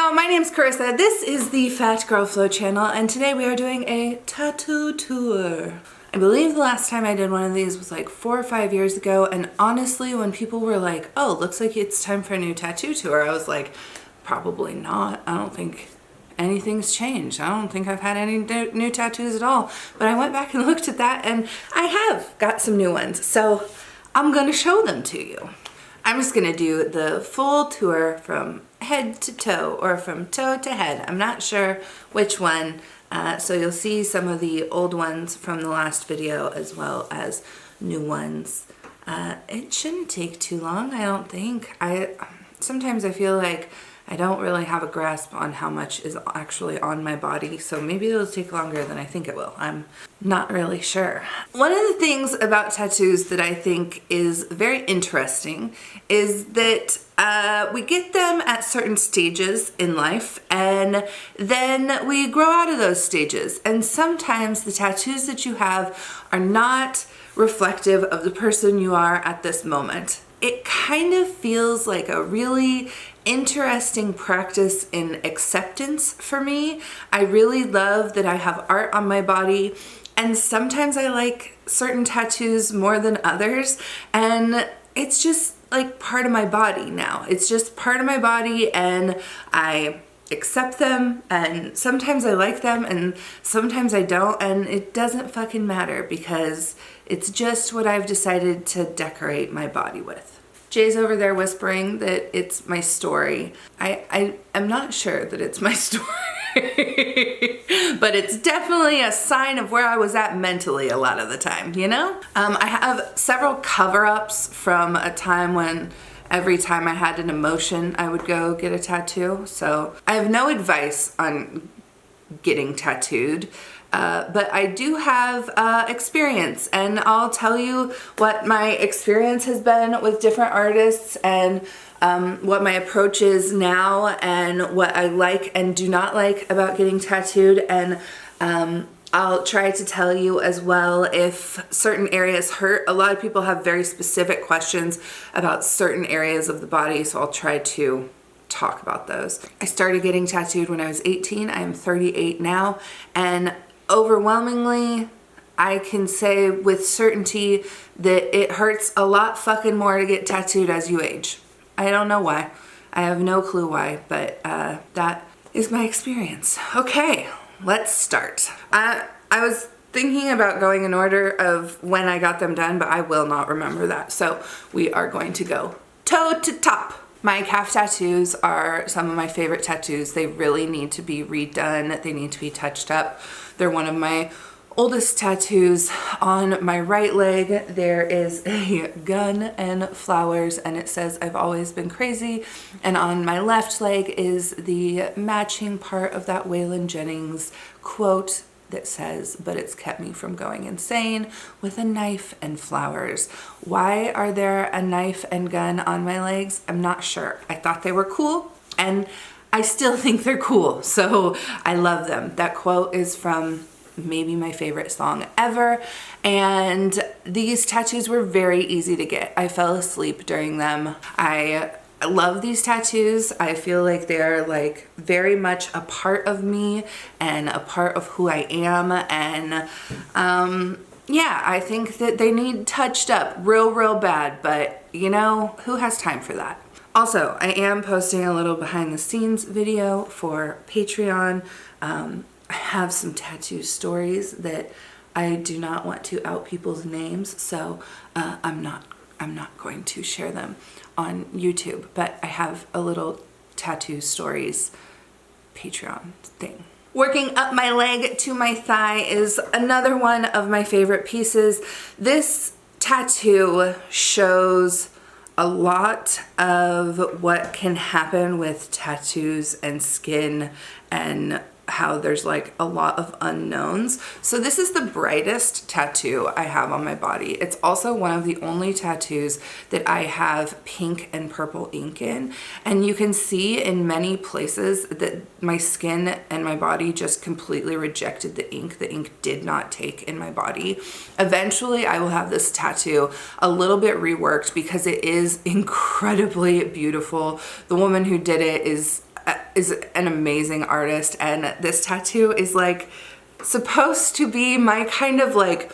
Yo, my name's Carissa. This is the Fat Girl Flow channel, and today we are doing a tattoo tour. I believe the last time I did one of these was like 4 or 5 years ago, and honestly, when people were like, oh, looks like it's time for a new tattoo tour, I was like, probably not. I don't think anything's changed. I don't think I've had any new tattoos at all. But I went back and looked at that, and I have got some new ones, so I'm gonna show them to you. I'm just gonna do the full tour from head to toe, or from toe to head. I'm not sure which one, so you'll see some of the old ones from the last video as well as new ones. It shouldn't take too long, I don't think. Sometimes I feel like I don't really have a grasp on how much is actually on my body, so maybe it'll take longer than I think it will. I'm not really sure. One of the things about tattoos that I think is very interesting is that we get them at certain stages in life, and then we grow out of those stages. And sometimes the tattoos that you have are not reflective of the person you are at this moment. It kind of feels like a really interesting practice in acceptance for me. I really love that I have art on my body, and sometimes I like certain tattoos more than others, and it's just like part of my body now. It's just part of my body, and I accept them, and sometimes I like them and sometimes I don't, and it doesn't fucking matter because it's just what I've decided to decorate my body with. Jay's over there whispering that it's my story. I'm not sure that it's my story, but it's definitely a sign of where I was at mentally a lot of the time, you know? I have several cover-ups from a time when every time I had an emotion, I would go get a tattoo. So I have no advice on getting tattooed. But I do have experience, and I'll tell you what my experience has been with different artists, and what my approach is now, and what I like and do not like about getting tattooed. And I'll try to tell you as well if certain areas hurt. A lot of people have very specific questions about certain areas of the body, so I'll try to talk about those. I started getting tattooed when I was 18. I am 38 now, and overwhelmingly, I can say with certainty that it hurts a lot fucking more to get tattooed as you age. I don't know why. I have no clue why, but that is my experience. Okay, let's start. I was thinking about going in order of when I got them done, but I will not remember that. So we are going to go toe to top. My calf tattoos are some of my favorite tattoos. They really need to be redone. They need to be touched up. They're one of my oldest tattoos. On my right leg, there is a gun and flowers, and it says, "I've always been crazy." And on my left leg is the matching part of that Waylon Jennings quote that says, "But it's kept me from going insane," with a knife and flowers. Why are there a knife and gun on my legs? I'm not sure. I thought they were cool, and I still think they're cool, so I love them. That quote is from maybe my favorite song ever, and these tattoos were very easy to get. I fell asleep during them. I love these tattoos. I feel like they're like very much a part of me and a part of who I am, and yeah, I think that they need touched up real bad, but you know, who has time for that? Also, I am posting a little behind the scenes video for Patreon. I have some tattoo stories that I do not want to out people's names, so I'm not going to share them on YouTube, but I have a little tattoo stories Patreon thing. Working up my leg to my thigh is another one of my favorite pieces. This tattoo shows a lot of what can happen with tattoos and skin, and how there's like a lot of unknowns. So this is the brightest tattoo I have on my body. It's also one of the only tattoos that I have pink and purple ink in, and you can see in many places that my skin and my body just completely rejected the ink. The ink did not take in my body. Eventually I will have this tattoo a little bit reworked because it is incredibly beautiful. The woman who did it is is an amazing artist, and this tattoo is like supposed to be my kind of like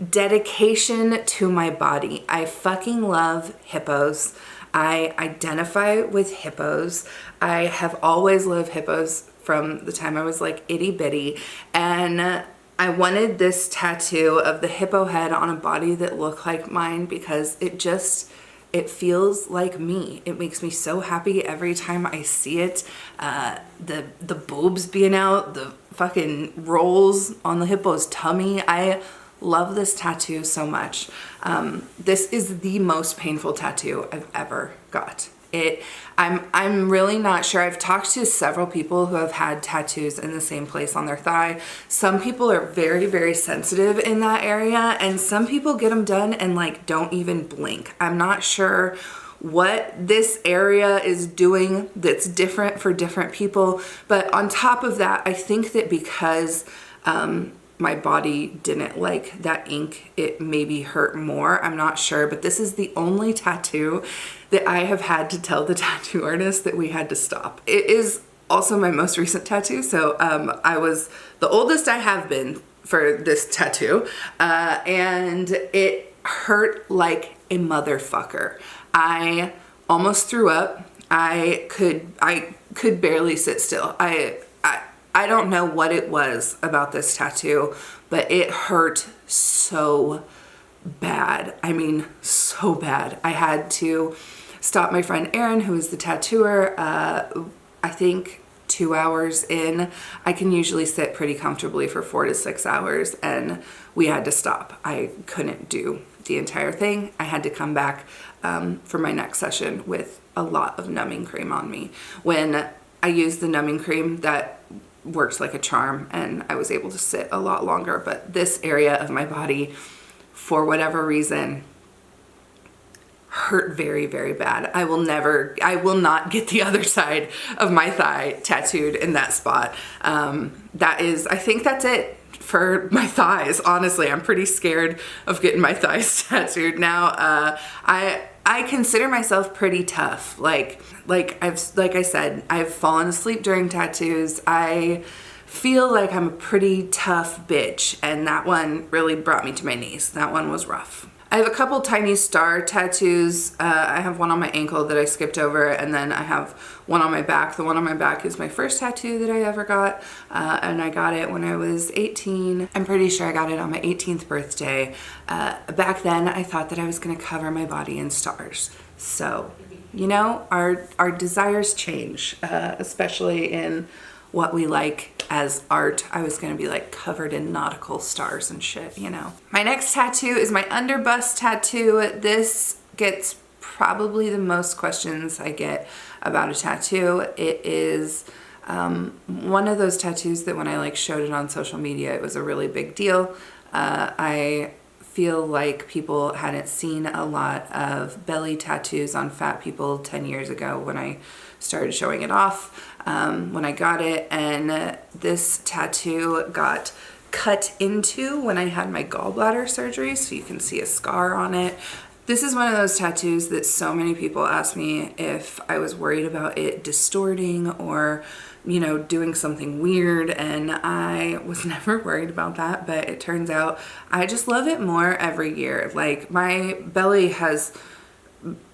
dedication to my body. I fucking love hippos. I identify with hippos. I have always loved hippos from the time I was like itty bitty, and I wanted this tattoo of the hippo head on a body that looked like mine because it feels like me. It makes me so happy every time I see it. The boobs being out, the fucking rolls on the hippo's tummy. I love this tattoo so much. This is the most painful tattoo I've ever got. I'm really not sure. I've talked to several people who have had tattoos in the same place on their thigh. Some people are very, very sensitive in that area, and some people get them done and like don't even blink. I'm not sure what this area is doing that's different for different people. But on top of that, I think that because my body didn't like that ink, it maybe hurt more. I'm not sure, but this is the only tattoo that I have had to tell the tattoo artist that we had to stop. It is also my most recent tattoo, so I was the oldest I have been for this tattoo, and it hurt like a motherfucker. I almost threw up. I could barely sit still. I don't know what it was about this tattoo, but it hurt so bad. I mean, so bad. I had to stop my friend Erin, who is the tattooer. I think 2 hours in. I can usually sit pretty comfortably for 4 to 6 hours, and we had to stop. I couldn't do the entire thing. I had to come back for my next session with a lot of numbing cream on me. When I used the numbing cream, that worked like a charm, and I was able to sit a lot longer. But this area of my body, for whatever reason, hurt very, very bad. I will not get the other side of my thigh tattooed in that spot. I think that's it for my thighs. Honestly, I'm pretty scared of getting my thighs tattooed now. I consider myself pretty tough. Like I said, I've fallen asleep during tattoos. I feel like I'm a pretty tough bitch, and that one really brought me to my knees. That one was rough. I have a couple tiny star tattoos. I have one on my ankle that I skipped over, and then I have one on my back. The one on my back is my first tattoo that I ever got, and I got it when I was 18. I'm pretty sure I got it on my 18th birthday. Back then, I thought that I was gonna cover my body in stars. So, you know, our desires change, especially in what we like as art. I was gonna be like covered in nautical stars and shit, you know. My next tattoo is my underbust tattoo. This gets probably the most questions I get about a tattoo. It is one of those tattoos that when I like showed it on social media, it was a really big deal. I feel like people hadn't seen a lot of belly tattoos on fat people 10 years ago when I started showing it off. When I got it, and this tattoo got cut into when I had my gallbladder surgery, so you can see a scar on it. This is one of those tattoos that so many people ask me if I was worried about it distorting or, you know, doing something weird, and I was never worried about that, but it turns out I just love it more every year. Like, my belly has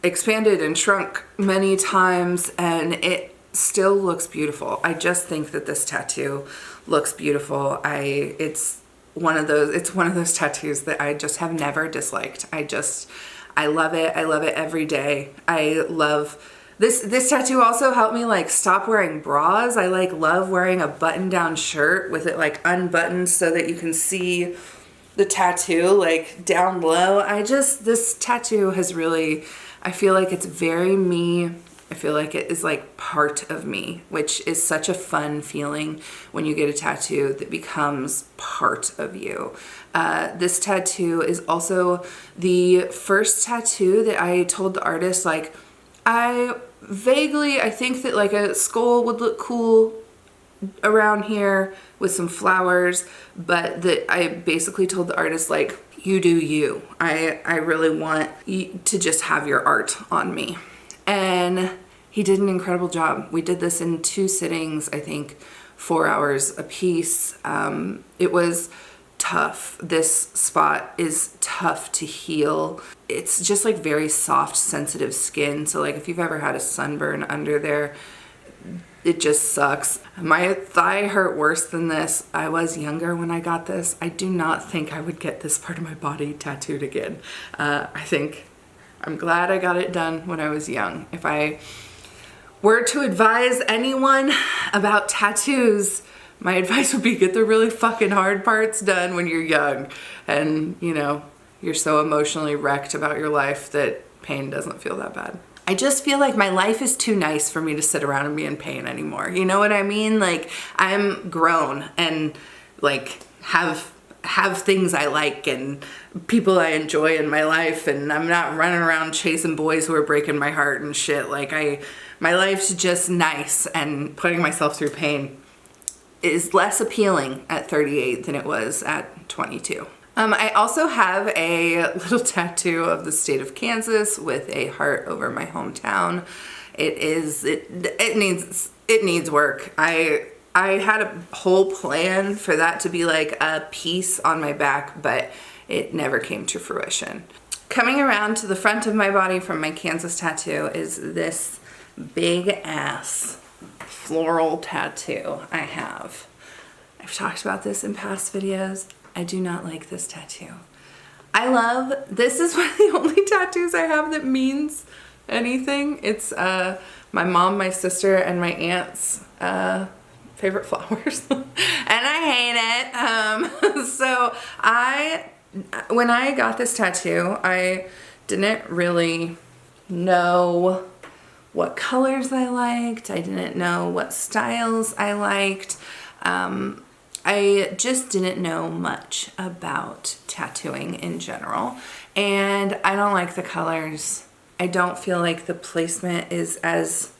expanded and shrunk many times, and it still looks beautiful. I just think that this tattoo looks beautiful. It's one of those tattoos that I just have never disliked. I love it. I love it every day. I love this tattoo also helped me like stop wearing bras. I like love wearing a button-down shirt with it like unbuttoned so that you can see the tattoo like down low. This tattoo has really, I feel like it's very me. I feel like it is like part of me, which is such a fun feeling when you get a tattoo that becomes part of you. This tattoo is also the first tattoo that I told the artist, like, I think that like a skull would look cool around here with some flowers, but that I basically told the artist, like, you do you. I really want you to just have your art on me. And he did an incredible job. We did this in 2 sittings, I think 4 hours a piece. It was tough. This spot is tough to heal. It's just like very soft, sensitive skin. So like if you've ever had a sunburn under there, it just sucks. My thigh hurt worse than this. I was younger when I got this. I do not think I would get this part of my body tattooed again. I'm glad I got it done when I was young. If I were to advise anyone about tattoos, my advice would be get the really fucking hard parts done when you're young and, you know, you're so emotionally wrecked about your life that pain doesn't feel that bad. I just feel like my life is too nice for me to sit around and be in pain anymore. You know what I mean? Like, I'm grown and like have things I like and people I enjoy in my life, and I'm not running around chasing boys who are breaking my heart and shit. Like, my life's just nice, and putting myself through pain is less appealing at 38 than it was at 22. I also have a little tattoo of the state of Kansas with a heart over my hometown. It needs work. I had a whole plan for that to be like a piece on my back, but it never came to fruition. Coming around to the front of my body from my Kansas tattoo is this big ass floral tattoo I have. I've talked about this in past videos. I do not like this tattoo. This is one of the only tattoos I have that means anything. It's my mom, my sister, and my aunt's favorite flowers. And I hate it. So when I got this tattoo, I didn't really know what colors I liked. I didn't know what styles I liked. I just didn't know much about tattooing in general, and I don't like the colors. I don't feel like the placement is as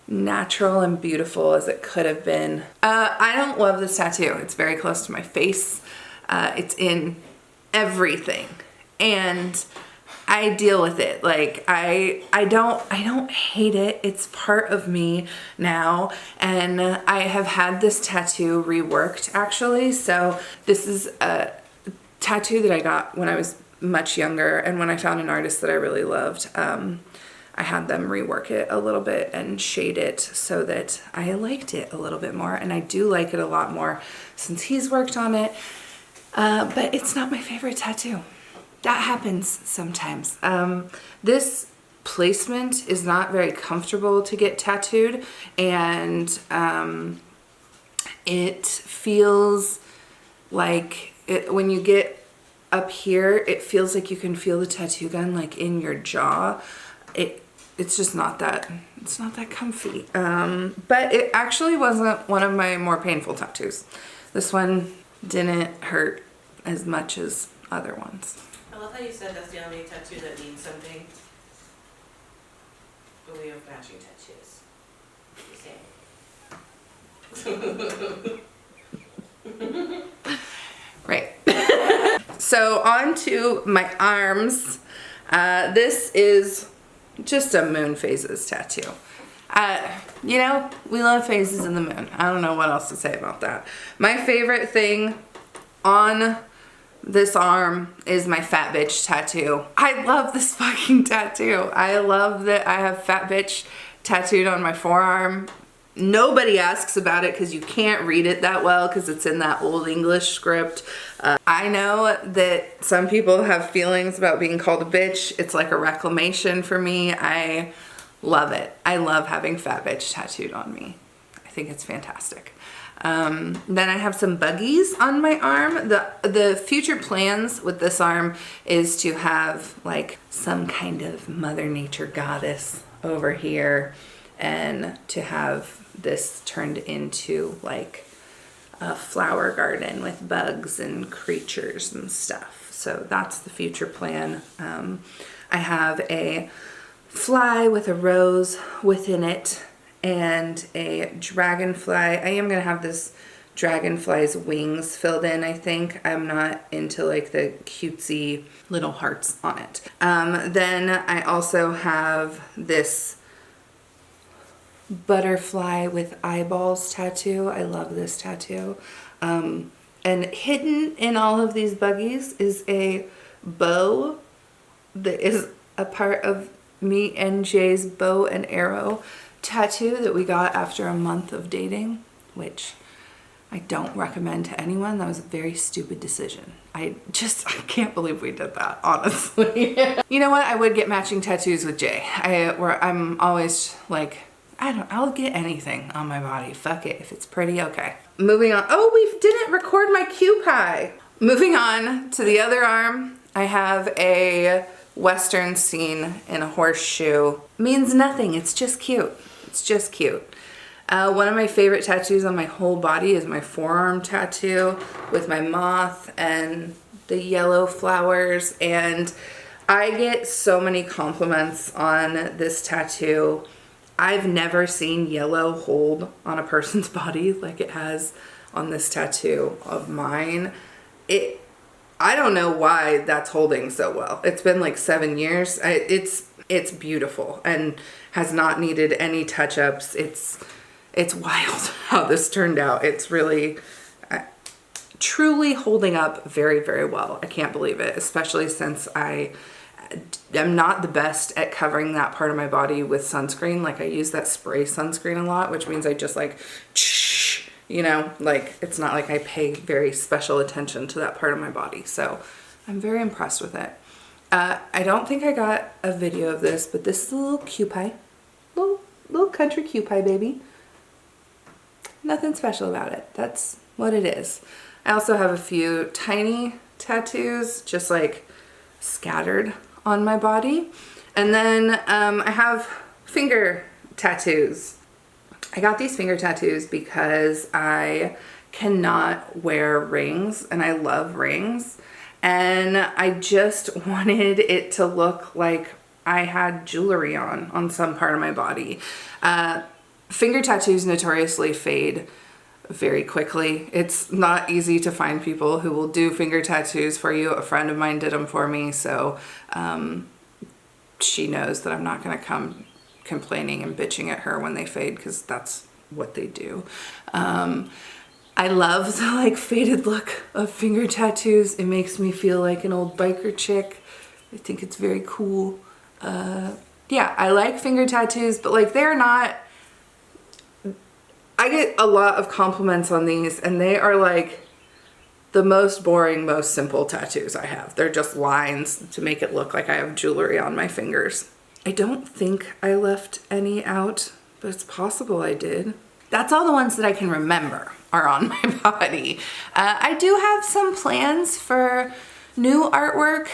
natural and beautiful as it could have been. I don't love this tattoo. It's very close to my face. It's in everything, and I deal with it. Like, I don't hate it. It's part of me now, and I have had this tattoo reworked actually. So this is a tattoo that I got when I was much younger, and when I found an artist that I really loved, I had them rework it a little bit and shade it so that I liked it a little bit more, and I do like it a lot more since he's worked on it, but it's not my favorite tattoo. That happens sometimes. This placement is not very comfortable to get tattooed, and it feels like when you get up here, it feels like you can feel the tattoo gun like in your jaw. It's just not that, it's not that comfy. But it actually wasn't one of my more painful tattoos. This one didn't hurt as much as other ones. I love how you said that's the only tattoo that means something. But we have matching tattoos. Right. So on to my arms. This is just a moon phases tattoo. You know, we love phases in the moon. I don't know what else to say about that. My favorite thing on this arm is my fat bitch tattoo. I love this fucking tattoo. I love that I have fat bitch tattooed on my forearm. Nobody asks about it because you can't read it that well because it's in that old English script. I know that some people have feelings about being called a bitch. It's like a reclamation for me. I love it. I love having fat bitch tattooed on me. I think it's fantastic. Then I have some buggies on my arm. The future plans with this arm is to have like some kind of Mother Nature goddess over here, and to have this turned into like a flower garden with bugs and creatures and stuff. So that's the future plan. I have a fly with a rose within it and a dragonfly. I am gonna have this dragonfly's wings filled in, I think. I'm not into like the cutesy little hearts on it. Then I also have this butterfly with eyeballs tattoo. I love this tattoo. And hidden in all of these buggies is a bow that is a part of me and Jay's bow and arrow tattoo that we got after a month of dating, which I don't recommend to anyone. That was a very stupid decision. I can't believe we did that, honestly. You know what? I would get matching tattoos with Jay. I'm always like, I'll get anything on my body. Fuck it. If it's pretty, okay. Moving on. Oh, we didn't record my cue pie. Moving on to the other arm, I have a Western scene in a horseshoe. Means nothing. It's just cute. It's just cute. One of my favorite tattoos on my whole body is my forearm tattoo with my moth and the yellow flowers. And I get so many compliments on this tattoo. I've never seen yellow hold on a person's body like it has on this tattoo of mine. I don't know why that's holding so well. It's been like 7 years. It's beautiful and has not needed any touch-ups. It's wild how this turned out. It's really truly holding up very, very well. I can't believe it, especially since I am not the best at covering that part of my body with sunscreen. Like I use that spray sunscreen a lot, which means I just like, you know, like it's not like I pay very special attention to that part of my body. So I'm very impressed with it. I don't think I got a video of this, but this is a little cue pie. Little country cue pie, baby. Nothing special about it. That's what it is. I also have a few tiny tattoos just like scattered on my body. And then I have finger tattoos. I got these finger tattoos because I cannot wear rings and I love rings. And I just wanted it to look like I had jewelry on some part of my body. Finger tattoos notoriously fade very quickly. It's not easy to find people who will do finger tattoos for you. A friend of mine did them for me, so she knows that I'm not going to come complaining and bitching at her when they fade, because that's what they do. I love the like faded look of finger tattoos. It makes me feel like an old biker chick. I think it's very cool. Yeah, I like finger tattoos, but like they're not, I get a lot of compliments on these and they are like the most boring, most simple tattoos I have. They're just lines to make it look like I have jewelry on my fingers. I don't think I left any out, but it's possible I did. That's all the ones that I can remember are on my body. I do have some plans for new artwork.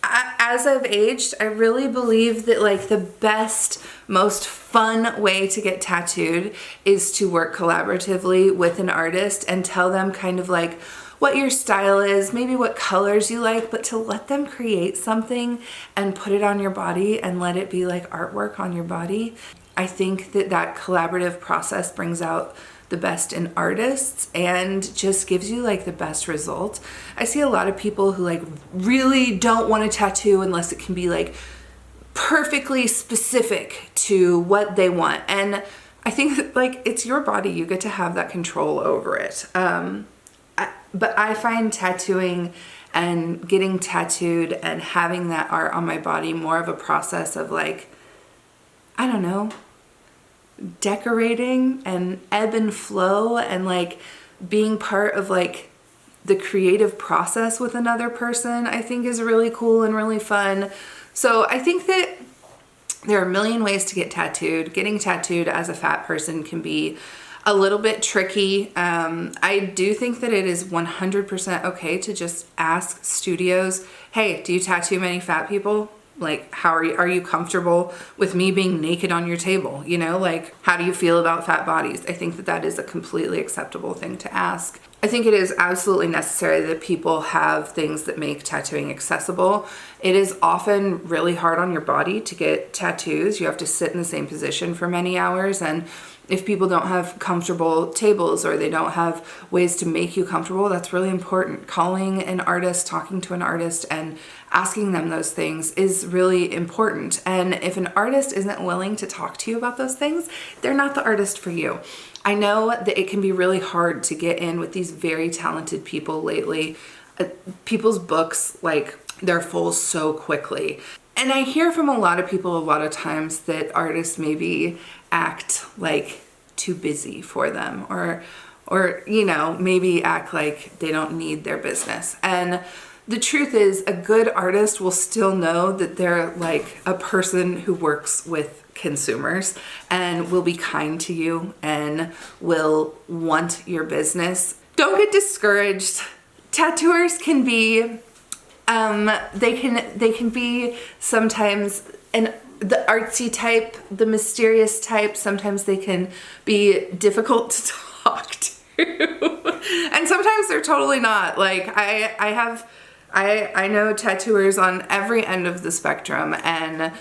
As I've aged, I really believe that like the best, most fun way to get tattooed is to work collaboratively with an artist and tell them kind of like what your style is, maybe what colors you like, but to let them create something and put it on your body and let it be like artwork on your body. I think that that collaborative process brings out the best in artists and just gives you like the best result. I see a lot of people who like really don't want a tattoo unless it can be like perfectly specific to what they want. And I think that, like, it's your body, you get to have that control over it. But I find tattooing and getting tattooed and having that art on my body more of a process of like, I don't know, decorating and ebb and flow and like being part of like the creative process with another person, I think is really cool and really fun. So I think that there are a million ways to get tattooed. Getting tattooed as a fat person can be a little bit tricky. I do think that it is 100% okay to just ask studios, hey, do you tattoo many fat people? Like, how are you comfortable with me being naked on your table? You know, like, how do you feel about fat bodies? I think that that is a completely acceptable thing to ask. I think it is absolutely necessary that people have things that make tattooing accessible. It is often really hard on your body to get tattoos. You have to sit in the same position for many hours, and if people don't have comfortable tables or they don't have ways to make you comfortable, that's really important. Calling an artist, talking to an artist, and asking them those things is really important. And if an artist isn't willing to talk to you about those things, they're not the artist for you. I know that it can be really hard to get in with these very talented people lately. People's books, like, they're full so quickly. And I hear from a lot of people a lot of times that artists maybe act like too busy for them, or you know, maybe act like they don't need their business. And the truth is, a good artist will still know that they're like a person who works with consumers and will be kind to you and will want your business. Don't get discouraged. Tattooers can be they can be sometimes the artsy type, the mysterious type. Sometimes they can be difficult to talk to. And sometimes they're totally not. Like I know tattooers on every end of the spectrum, and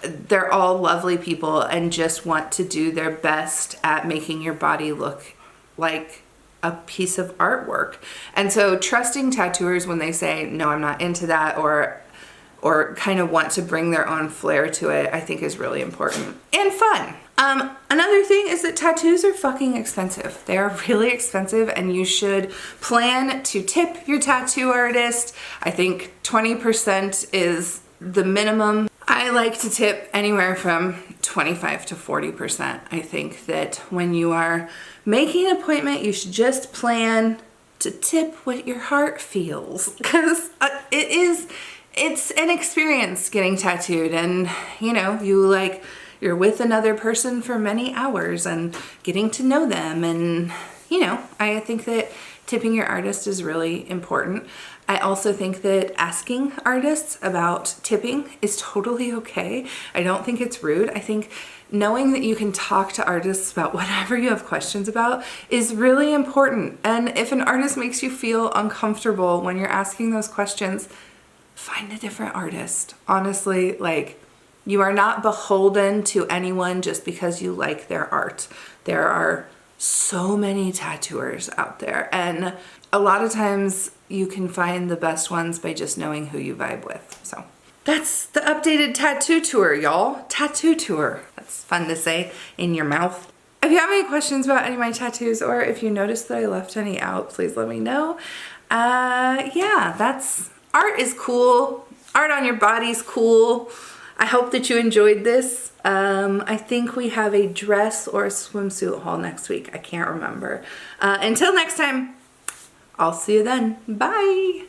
they're all lovely people and just want to do their best at making your body look like a piece of artwork. And so trusting tattooers when they say, no, I'm not into that, or kind of want to bring their own flair to it, I think is really important and fun. Another thing is that tattoos are fucking expensive. They are really expensive, and you should plan to tip your tattoo artist. I think 20% is the minimum. I like to tip anywhere from 25 to 40%. I think that when you are making an appointment, you should just plan to tip what your heart feels, because it's an experience getting tattooed, and you know, you're with another person for many hours and getting to know them, and you know, I think that tipping your artist is really important. I also think that asking artists about tipping is totally okay. I don't think it's rude. I think knowing that you can talk to artists about whatever you have questions about is really important. And if an artist makes you feel uncomfortable when you're asking those questions, find a different artist. Honestly, like, you are not beholden to anyone just because you like their art. There are so many tattooers out there, and a lot of times you can find the best ones by just knowing who you vibe with. So that's the updated tattoo tour, y'all. Tattoo tour. That's fun to say in your mouth. If you have any questions about any of my tattoos, or if you noticed that I left any out, please let me know. Yeah, that's art is cool. Art on your body's cool. I hope that you enjoyed this. I think we have a dress or a swimsuit haul next week. I can't remember. Until next time, I'll see you then. Bye.